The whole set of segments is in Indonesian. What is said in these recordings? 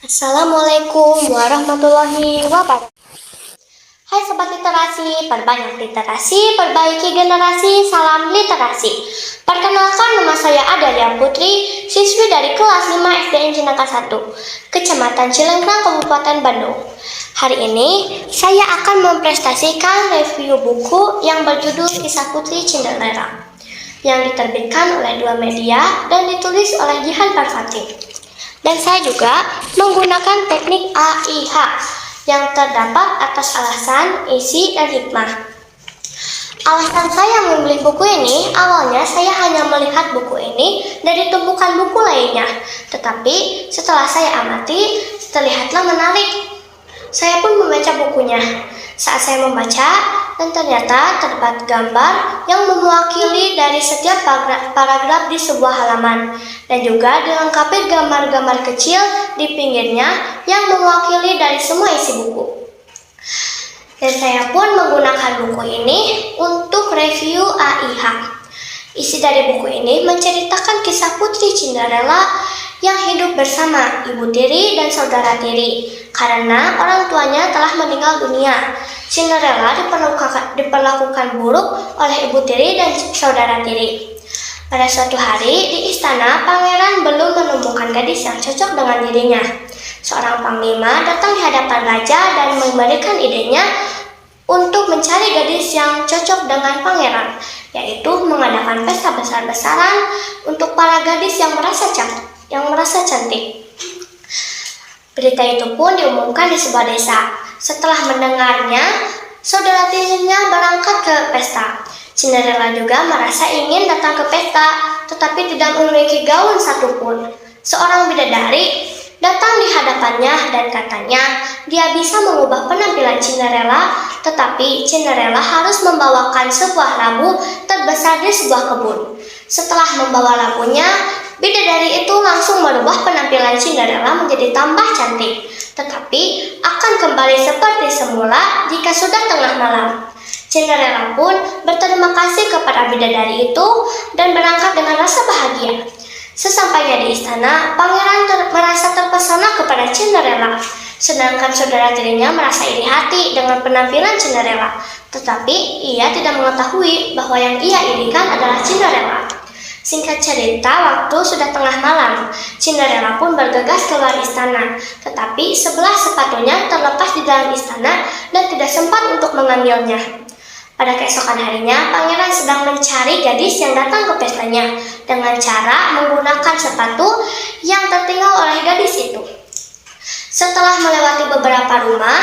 Assalamualaikum warahmatullahi wabarakatuh. Hai Sobat Literasi, perbanyak literasi, perbaiki generasi, salam literasi. Perkenalkan, nama saya Adalia Putri, siswi dari kelas 5 SDN Cinangka 1, Kecamatan Cilengkrang, Kabupaten Bandung. Hari ini, saya akan mempresentasikan review buku yang berjudul Kisah Putri Cinderella, yang diterbitkan oleh dua media dan ditulis oleh Jihan Parvati. Dan saya juga menggunakan teknik AIH yang terdapat atas alasan, isi, dan hikmah. Alasan saya membeli buku ini, awalnya saya hanya melihat buku ini dari tumpukan buku lainnya. Tetapi setelah saya amati, terlihatlah menarik. Saya pun membaca bukunya. Saat saya membaca, dan ternyata terdapat gambar yang mewakili dari setiap paragraf di sebuah halaman, dan juga dilengkapi gambar-gambar kecil di pinggirnya yang mewakili dari semua isi buku. Dan saya pun menggunakan buku ini untuk review AIH. Isi dari buku ini menceritakan kisah Putri Cinderella yang hidup bersama ibu tiri dan saudara tiri karena orang tuanya telah meninggal dunia. Cinderella diperlakukan buruk oleh ibu tiri dan saudara tiri. Pada suatu hari di istana, pangeran belum menemukan gadis yang cocok dengan dirinya. Seorang panglima datang di hadapan raja dan memberikan idenya untuk mencari gadis yang cocok dengan pangeran, yaitu mengadakan pesta besar-besaran untuk para gadis yang merasa cantik. Berita itu pun diumumkan di sebuah desa. Setelah mendengarnya, saudara tirinya berangkat ke pesta. Cinderella juga merasa ingin datang ke pesta, tetapi tidak memiliki gaun satupun. Seorang bidadari datang di hadapannya dan katanya dia bisa mengubah penampilan Cinderella, tetapi Cinderella harus membawakan sebuah labu terbesar di sebuah kebun. Setelah membawa labunya, bidadari itu langsung merubah penampilan Cinderella menjadi tambah cantik, tetapi akan kembali seperti semula jika sudah tengah malam. Cinderella pun berterima kasih kepada bidadari itu dan berangkat dengan rasa bahagia. Sesampainya di istana, pangeran merasa terpesona kepada Cinderella, sedangkan saudara tirinya merasa iri hati dengan penampilan Cinderella, tetapi ia tidak mengetahui bahwa yang ia irikan adalah Cinderella. Singkat cerita, waktu sudah tengah malam. Cinderella pun bergegas keluar istana, tetapi sebelah sepatunya terlepas di dalam istana dan tidak sempat untuk mengambilnya. Pada keesokan harinya, pangeran sedang mencari gadis yang datang ke pestanya dengan cara menggunakan sepatu yang tertinggal oleh gadis itu. Setelah melewati beberapa rumah,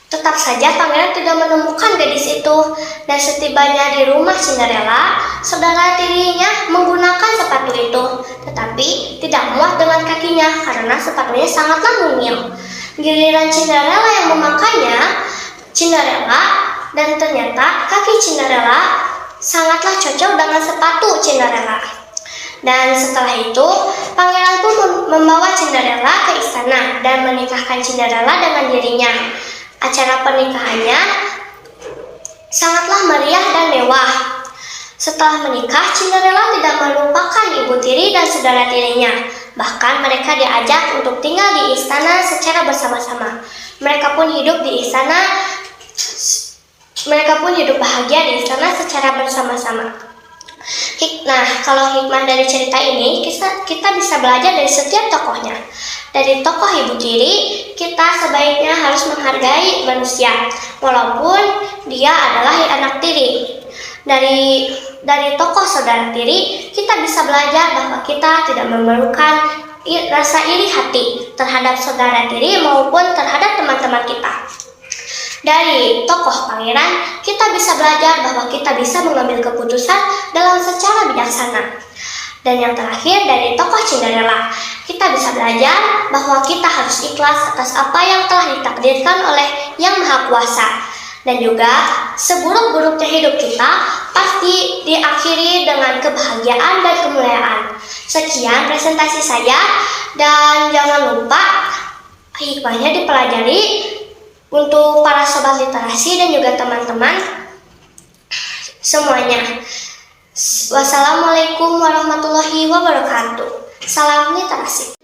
tetap saja pangeran tidak menemukan gadis itu, dan setibanya di rumah Cinderella, saudara tirinya menggunakan sepatu itu, tetapi tidak muat dengan kakinya karena sepatunya sangatlah mungil. Giliran Cinderella yang memakainya, dan ternyata kaki Cinderella sangatlah cocok dengan sepatu Cinderella. Dan setelah itu, pangeran pun membawa Cinderella ke istana dan menikahkan Cinderella dengan dirinya. Acara pernikahannya sangatlah meriah dan mewah. Setelah menikah, Cinderella tidak melupakan ibu tiri dan saudara tirinya. Bahkan mereka diajak untuk tinggal di istana secara bersama-sama. Mereka pun hidup bahagia di istana secara bersama-sama. Nah, kalau hikmah dari cerita ini, kita bisa belajar dari setiap tokohnya. Dari tokoh ibu tiri, kita sebaiknya harus menghargai manusia, walaupun dia adalah anak tiri. Dari tokoh saudara tiri, kita bisa belajar bahwa kita tidak memerlukan rasa iri hati terhadap saudara tiri maupun terhadap teman-teman kita. Dari tokoh pangeran, kita bisa belajar bahwa kita bisa mengambil keputusan dalam secara bijaksana. Dan yang terakhir, dari tokoh Cinderella, kita bisa belajar bahwa kita harus ikhlas atas apa yang telah ditakdirkan oleh Yang Maha Kuasa. Dan juga, seburuk-buruknya hidup kita pasti diakhiri dengan kebahagiaan dan kemuliaan. Sekian presentasi saya, dan jangan lupa hikmahnya dipelajari untuk para sobat literasi dan juga teman-teman semuanya. Wassalamualaikum warahmatullahi wabarakatuh. Salam literasi.